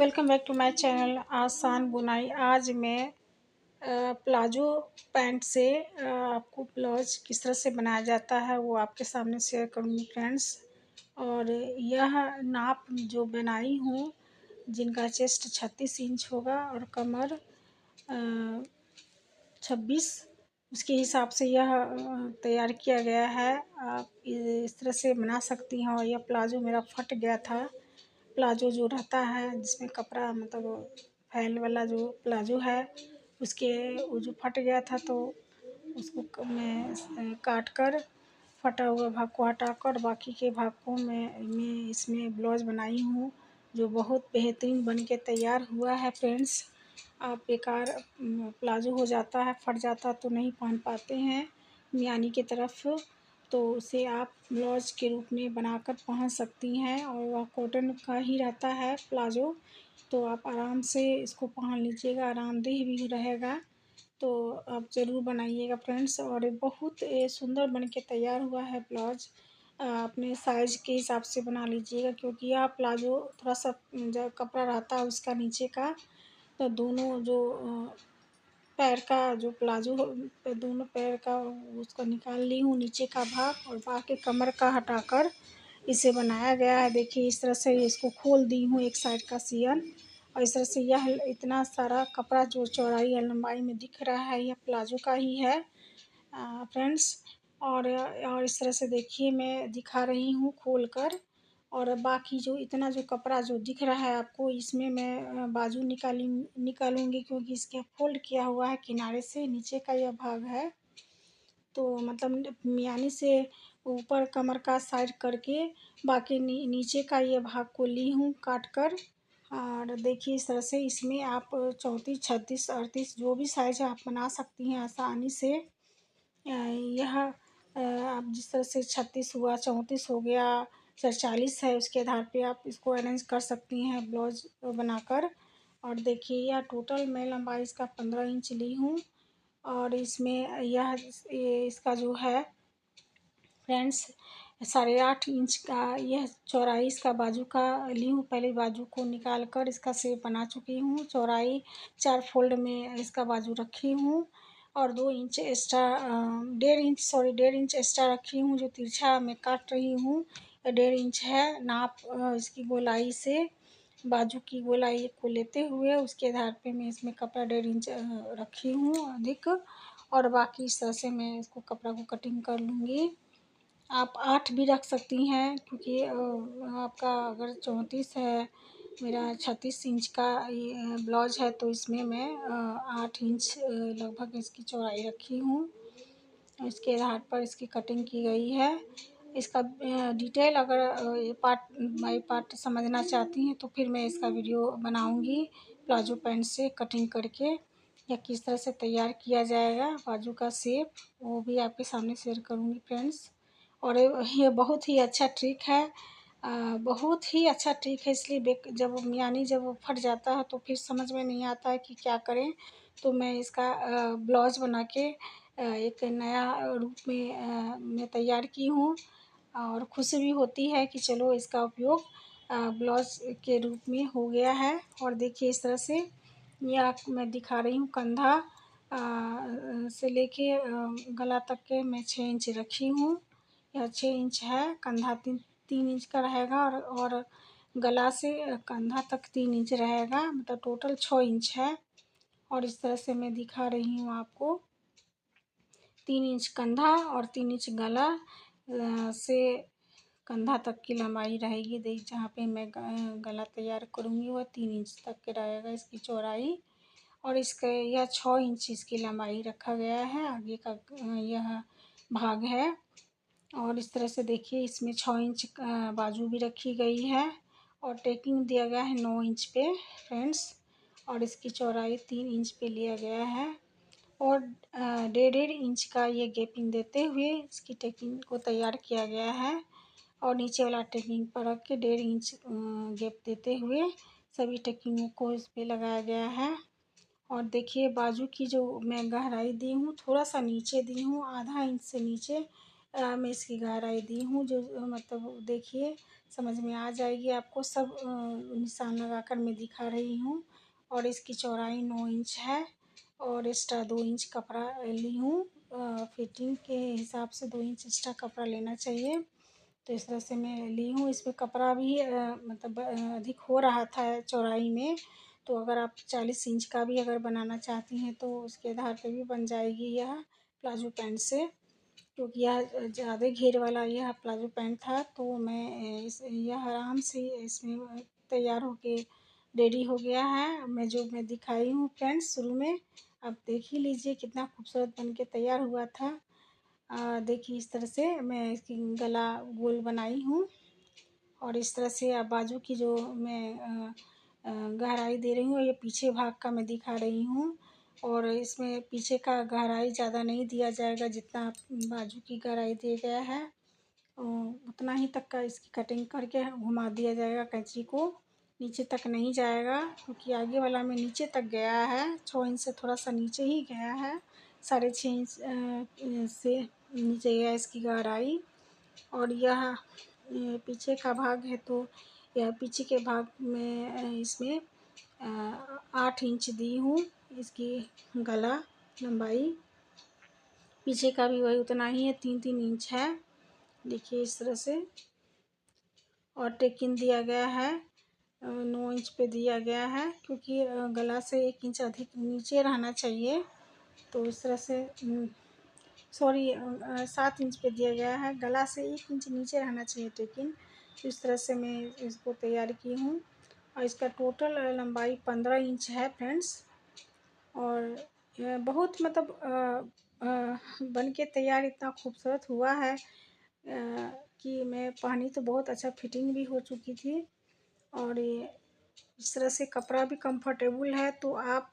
Welcome back to my channel Aasan Bunai. आज मैं palazzo pant से आपको ब्लाउज किस तरह से बनाया जाता है वो आपके सामने शेयर करूँगी फ्रेंड्स। और यह नाप जो बनाई हूँ, जिनका चेस्ट 36 इंच होगा और कमर 26, उसके हिसाब से यह तैयार किया गया है। आप इस तरह से बना सकती हैं। और यह प्लाजो मेरा फट गया था। प्लाजो जो रहता है जिसमें कपड़ा मतलब फैल वाला जो प्लाजो है, उसके वो जो फट गया था, तो उसको मैं काट कर फटा हुआ भाग को हटाकर बाकी के भाग को मैं इसमें ब्लाउज बनाई हूँ, जो बहुत बेहतरीन बन के तैयार हुआ है फ्रेंड्स। आप बेकार प्लाजो हो जाता है, फट जाता तो नहीं पहन पाते हैं मियानी की तरफ, तो उसे आप ब्लाउज के रूप में बनाकर पहन सकती हैं। और वह कॉटन का ही रहता है प्लाजो, तो आप आराम से इसको पहन लीजिएगा, आरामदेह भी रहेगा। तो आप ज़रूर बनाइएगा फ्रेंड्स। और बहुत सुंदर बन के तैयार हुआ है ब्लाउज। अपने साइज़ के हिसाब से बना लीजिएगा, क्योंकि यह प्लाजो थोड़ा सा जो कपड़ा रहता है उसका नीचे का, तो दोनों जो पैर का जो प्लाजो दोनों पैर का उसको निकाल ली हूँ नीचे का भाग, और बाकी कमर का हटाकर इसे बनाया गया है। देखिए इस तरह से इसको खोल दी हूँ एक साइड का सियन, और इस तरह से यह इतना सारा कपड़ा जो चौड़ाई या लंबाई में दिख रहा है यह प्लाजो का ही है फ्रेंड्स। और इस तरह से देखिए मैं दिखा रही हूँ खोल कर। और बाकी जो इतना जो कपड़ा जो दिख रहा है आपको, इसमें मैं बाजू निकालूंगी, क्योंकि इसके फोल्ड किया हुआ है किनारे से नीचे का यह भाग है। तो मतलब मियानी से ऊपर कमर का साइड करके बाकी नीचे का ये भाग को ली हूँ काट कर। और देखिए इस तरह से इसमें आप 34, 36, 38 जो भी साइज आप बना सकती हैं आसानी से। यह आप जिस तरह से 36 हुआ, 34 हो गया, 40 है, उसके आधार पे आप इसको अरेंज कर सकती हैं ब्लाउज बनाकर। और देखिए यह टोटल मैं लंबाई इसका 15 इंच ली हूँ। और इसमें इसका जो है फ्रेंड्स 8.5 इंच का यह चौड़ाई इसका बाजू का ली हूँ। पहले बाजू को निकाल कर इसका शेप बना चुकी हूँ। चौड़ाई 4 फोल्ड में इसका बाजू रखी हूँ। और 2 इंच एक्स्ट्रा 1.5 इंच एक्स्ट्रा रखी हूँ, जो तिरछा मैं काट रही हूँ। 1.5 इंच है नाप इसकी गोलाई से। बाजू की गोलाई को लेते हुए उसके आधार पे मैं इसमें कपड़ा 1.5 इंच रखी हूँ अधिक। और बाकी इस तरह से मैं इसको कपड़ा को कटिंग कर लूँगी। आप 8 भी रख सकती हैं, क्योंकि आपका अगर 34 है, मेरा 36 इंच का ये ब्लाउज है, तो इसमें मैं 8 इंच लगभग इसकी चौड़ाई रखी हूँ। इसके आधार पर इसकी कटिंग की गई है। इसका डिटेल अगर ये पार्ट बाई पार्ट समझना चाहती हैं तो फिर मैं इसका वीडियो बनाऊंगी, प्लाजो पैंट से कटिंग करके या किस तरह से तैयार किया जाएगा बाजू का शेप, वो भी आपके सामने शेयर करूंगी फ्रेंड्स। और ये बहुत ही अच्छा ट्रिक है, बहुत ही अच्छा ट्रिक है। इसलिए जब मियानी जब फट जाता है तो फिर समझ में नहीं आता है कि क्या करें, तो मैं इसका ब्लाउज बना के एक नया रूप में मैं तैयार की हूँ। और खुशी भी होती है कि चलो इसका उपयोग ब्लाउज के रूप में हो गया है। और देखिए इस तरह से ये आपको मैं दिखा रही हूँ। कंधा से लेके गला तक के मैं 6 इंच रखी हूँ। यह 6 इंच है। कंधा 3 इंच का रहेगा, और गला से कंधा तक 3 इंच रहेगा, मतलब टोटल 6 इंच है। और इस तरह से मैं दिखा रही हूँ आपको। 3 इंच कंधा और 3 इंच गला से कंधा तक की लंबाई रहेगी। देख जहाँ पे मैं गला तैयार करूँगी वह 3 इंच तक के रहेगा इसकी चौड़ाई। और इसके यह 6 इंच इसकी लंबाई रखा गया है। आगे का यह भाग है। और इस तरह से देखिए इसमें 6 इंच बाजू भी रखी गई है, और टेकिंग दिया गया है 9 इंच पे फ्रेंड्स। और इसकी चौड़ाई 3 इंच पे लिया गया है। और 1.5 इंच का ये गैपिंग देते हुए इसकी टेकिंग को तैयार किया गया है। और नीचे वाला टेकिंग पर रख के 1.5 इंच गैप देते हुए सभी टेकिंगों को इस पे लगाया गया है। और देखिए बाजू की जो मैं गहराई दी हूँ, थोड़ा सा नीचे दी हूँ, ½ इंच से नीचे मैं इसकी गहराई दी हूँ। जो मतलब देखिए समझ में आ जाएगी आपको। सब निशान लगाकर मैं दिखा रही हूँ। और इसकी चौड़ाई 9 इंच है और एक्स्ट्रा 2 इंच कपड़ा ली हूँ। फिटिंग के हिसाब से 2 इंच एक्स्ट्रा कपड़ा लेना चाहिए। तो इस तरह से मैं ली हूँ। इसमें कपड़ा भी मतलब अधिक हो रहा था चौड़ाई में। तो अगर आप 40 इंच का भी अगर बनाना चाहती हैं तो उसके आधार पे भी बन जाएगी यह प्लाजो पैंट से। क्योंकि यह ज़्यादा घेर वाला यह प्लाजो पैंट था, तो मैं यह आराम से इसमें तैयार होके रेडी हो गया है। मैं दिखाई हूँ फ्रेंड्स शुरू में, आप देख ही लीजिए कितना खूबसूरत बन के तैयार हुआ था। देखिए इस तरह से मैं इसकी गला गोल बनाई हूँ। और इस तरह से अब बाजू की जो मैं गहराई दे रही हूँ, ये पीछे भाग का मैं दिखा रही हूँ। और इसमें पीछे का गहराई ज़्यादा नहीं दिया जाएगा, जितना बाजू की गहराई दिया गया है उतना ही तक का इसकी कटिंग करके घुमा दिया जाएगा कैंची को। नीचे तक नहीं जाएगा, क्योंकि आगे वाला में नीचे तक गया है, 6 इंच से थोड़ा सा नीचे ही गया है। 6.5 इंच से नीचे गया इसकी गहराई। और यह पीछे का भाग है, तो यह पीछे के भाग में इसमें 8 इंच दी हूँ इसकी गला लंबाई। पीछे का भी वही उतना ही है, 3-3 इंच है। देखिए इस तरह से। और टेकिन दिया गया है 9 इंच पे दिया गया है, क्योंकि गला से 1 इंच अधिक नीचे रहना चाहिए। तो इस तरह से सॉरी 7 इंच पे दिया गया है, गला से 1 इंच नीचे रहना चाहिए टेकिन। तो इस तरह से मैं इसको तैयार की हूँ। और इसका टोटल लंबाई 15 इंच है फ्रेंड्स। और यह बहुत मतलब बन के तैयार इतना खूबसूरत हुआ है कि मैं पहनी तो बहुत अच्छा फिटिंग भी हो चुकी थी। और ये इस तरह से कपड़ा भी कंफर्टेबल है। तो आप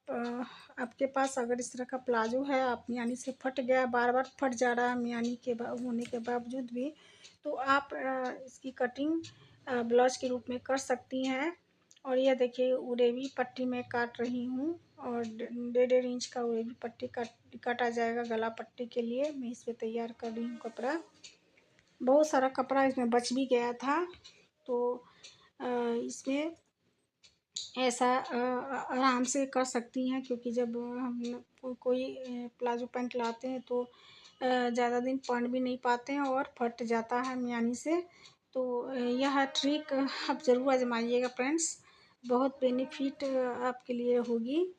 आपके पास अगर इस तरह का प्लाजो है, आप मियानी से फट गया, बार बार फट जा रहा है मियानी के होने के बावजूद भी, तो आप इसकी कटिंग ब्लाउज के रूप में कर सकती हैं। और यह देखिए उरेबी पट्टी में काट रही हूँ। और 1.5 इंच का उरेबी पट्टी काटा जाएगा गला पट्टी के लिए। मैं इस पर तैयार कर रही हूँ कपड़ा। बहुत सारा कपड़ा इसमें बच भी गया था। तो इसमें ऐसा आराम से कर सकती हैं, क्योंकि जब हम कोई प्लाजो पैंट लाते हैं तो ज़्यादा दिन पहन भी नहीं पाते हैं और फट जाता है मियानी से। तो यह ट्रिक आप ज़रूर आजमाइएगा फ्रेंड्स, बहुत बेनिफिट आपके लिए होगी।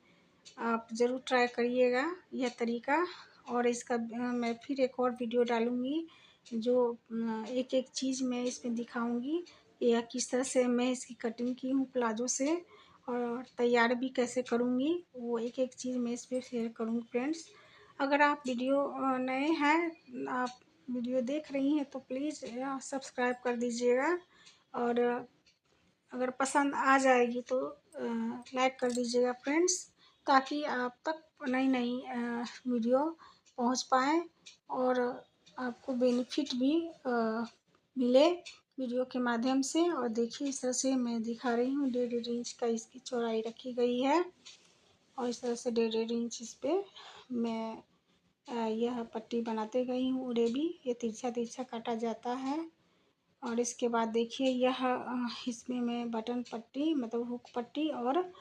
आप ज़रूर ट्राई करिएगा यह तरीका। और इसका मैं फिर एक और वीडियो डालूँगी, जो एक एक चीज़ मैं इसमें दिखाऊँगी, या किस तरह से मैं इसकी कटिंग की हूँ प्लाजो से, और तैयार भी कैसे करूँगी, वो एक एक चीज़ मैं इस पर शेयर करूँगी फ्रेंड्स। अगर आप वीडियो नए हैं, आप वीडियो देख रही हैं, तो प्लीज़ सब्सक्राइब कर दीजिएगा। और अगर पसंद आ जाएगी तो लाइक कर दीजिएगा फ्रेंड्स, ताकि आप तक नई नई वीडियो पहुंच पाए और आपको बेनिफिट भी मिले वीडियो के माध्यम से। और देखिए इस तरह से मैं दिखा रही हूँ, 1.5 इंच का इसकी चौड़ाई रखी गई है। और इस तरह से 1.5 इंच इस पर मैं यह पट्टी बनाते गई हूँ उरेबी। ये तिरछा तिरछा काटा जाता है। और इसके बाद देखिए यह इसमें मैं बटन पट्टी मतलब हुक पट्टी और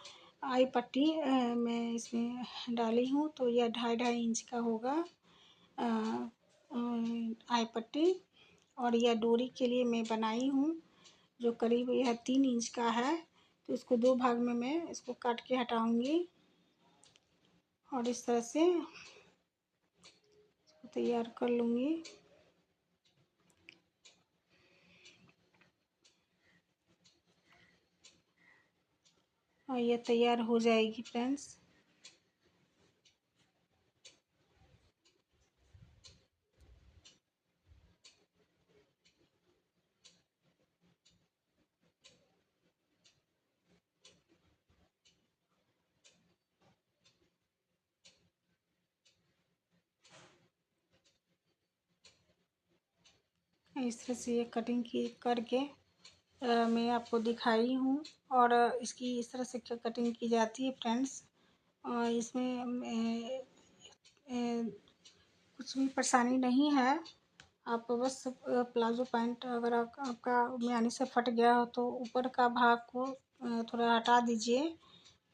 आई पट्टी मैं इसमें डाली हूँ। तो यह 2.5 इंच का होगा आई पट्टी। और यह डोरी के लिए मैं बनाई हूँ, जो करीब यह 3 इंच का है। तो इसको 2 भाग में मैं इसको काट के हटाऊँगी। और इस तरह से इसको तैयार कर लूँगी। और यह तैयार हो जाएगी फ्रेंड्स। इस तरह से ये कटिंग की करके मैं आपको दिखाई हूँ। और इसकी इस तरह से कटिंग की जाती है फ्रेंड्स। और इसमें कुछ भी परेशानी नहीं है। आप बस प्लाजो पैंट अगर आपका मियानी से फट गया हो तो ऊपर का भाग को थोड़ा हटा दीजिए।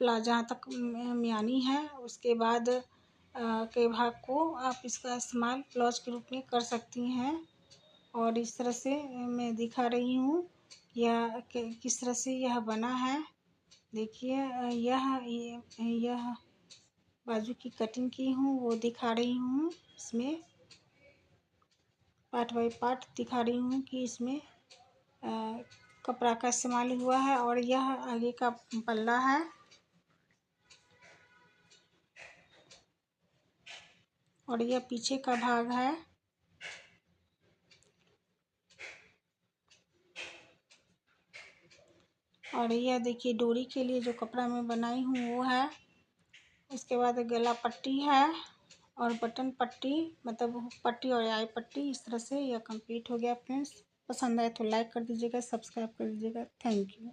जहाँ तक मियानी है उसके बाद के भाग को आप इसका इस्तेमाल ब्लाउज के रूप में कर सकती हैं। और इस तरह से मैं दिखा रही हूँ यह किस तरह से यह बना है। देखिए यह बाजू की कटिंग की हूँ वो दिखा रही हूँ। इसमें पार्ट बाय पार्ट दिखा रही हूँ कि इसमें कपड़ा का इस्तेमाल हुआ है। और यह आगे का पल्ला है और यह पीछे का भाग है। और यह देखिए डोरी के लिए जो कपड़ा मैं बनाई हूँ वो है। इसके बाद गला पट्टी है और बटन पट्टी, मतलब हुक पट्टी और आई पट्टी। इस तरह से यह कंप्लीट हो गया फ्रेंड्स। पसंद आए तो लाइक कर दीजिएगा, सब्सक्राइब कर दीजिएगा। Thank you.